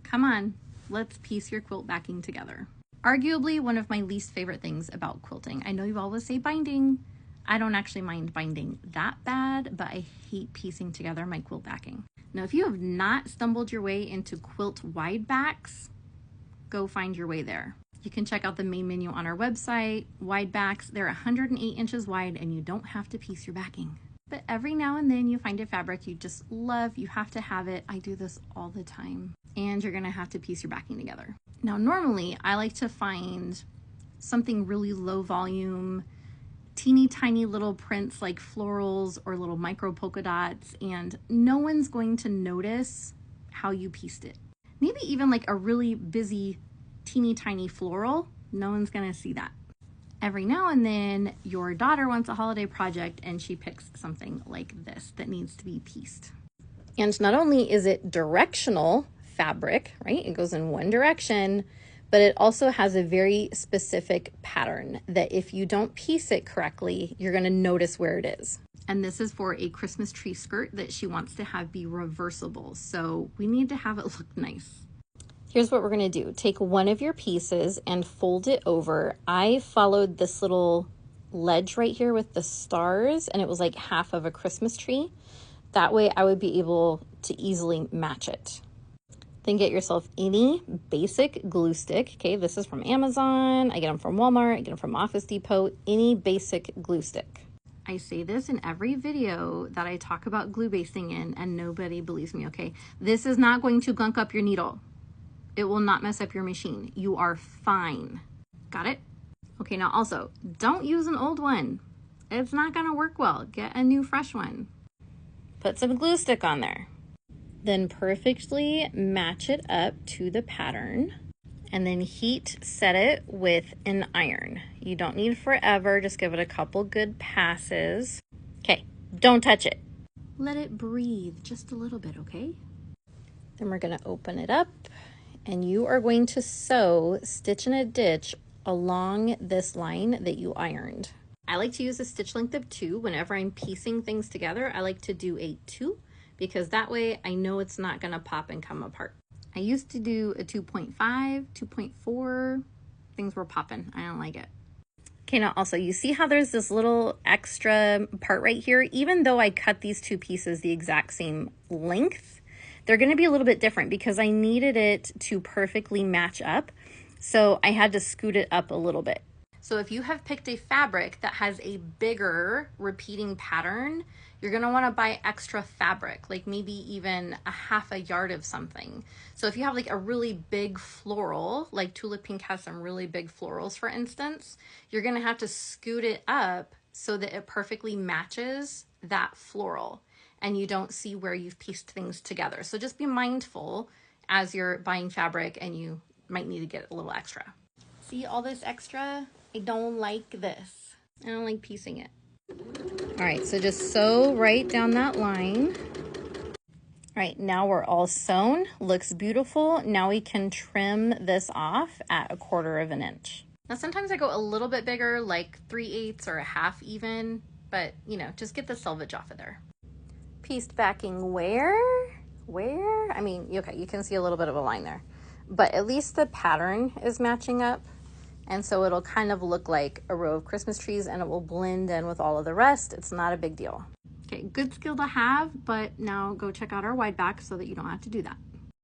Come on, let's piece your quilt backing together. Arguably one of my least favorite things about quilting. I know you always say binding. I don't actually mind binding that bad, but I hate piecing together my quilt backing. Now, if you have not stumbled your way into quilt wide backs, go find your way there. You can check out the main menu on our website. Wide backs, they're 108 inches wide and you don't have to piece your backing. But every now and then you find a fabric you just love, you have to have it. I do this all the time. And you're gonna have to piece your backing together. Now, normally I like to find something really low volume, teeny tiny little prints like florals or little micro polka dots, and no one's going to notice how you pieced it. Maybe even like a really busy teeny tiny floral, no one's gonna see that. Every now and then your daughter wants a holiday project and she picks something like this that needs to be pieced. And not only is it directional fabric, right? It goes in one direction, but it also has a very specific pattern that if you don't piece it correctly, you're gonna notice where it is. And this is for a Christmas tree skirt that she wants to have be reversible. So we need to have it look nice. Here's what we're gonna do. Take one of your pieces and fold it over. I followed this little ledge right here with the stars, and it was like half of a Christmas tree. That way I would be able to easily match it. Then get yourself any basic glue stick. Okay, this is from Amazon. I get them from Walmart, I get them from Office Depot, any basic glue stick. I say this in every video that I talk about glue basting in, and nobody believes me, okay? This is not going to gunk up your needle. It will not mess up your machine. You are fine. Got it? Okay, now also, don't use an old one. It's not gonna work well. Get a new fresh one. Put some glue stick on there. Then perfectly match it up to the pattern and then heat set it with an iron. You don't need forever, just give it a couple good passes. Okay, don't touch it. Let it breathe just a little bit, okay? Then we're gonna open it up and you are going to sew stitch in a ditch along this line that you ironed. I like to use a stitch length of 2. Whenever I'm piecing things together, I like to do a 2 because that way I know it's not gonna pop and come apart. I used to do a 2.5, 2.4, things were popping, I don't like it. Okay, now also you see how there's this little extra part right here? Even though I cut these 2 pieces the exact same length, they're gonna be a little bit different because I needed it to perfectly match up. So I had to scoot it up a little bit. So if you have picked a fabric that has a bigger repeating pattern, you're gonna wanna buy extra fabric, like maybe even a half a yard of something. So if you have like a really big floral, like Tulip Pink has some really big florals, for instance, you're gonna have to scoot it up so that it perfectly matches that floral and you don't see where you've pieced things together. So just be mindful as you're buying fabric and you might need to get a little extra. See all this extra? I don't like this. I don't like piecing it. All right, so just sew right down that line. All right, now we're all sewn. Looks beautiful. Now we can trim this off at 1/4 inch. Now sometimes I go a little bit bigger, like 3/8 or a half even, but you know, just get the selvage off of there. Pieced backing where? I mean, okay, you can see a little bit of a line there, but at least the pattern is matching up. And so it'll kind of look like a row of Christmas trees and it will blend in with all of the rest. It's not a big deal. Okay, good skill to have, but now go check out our wide back so that you don't have to do that.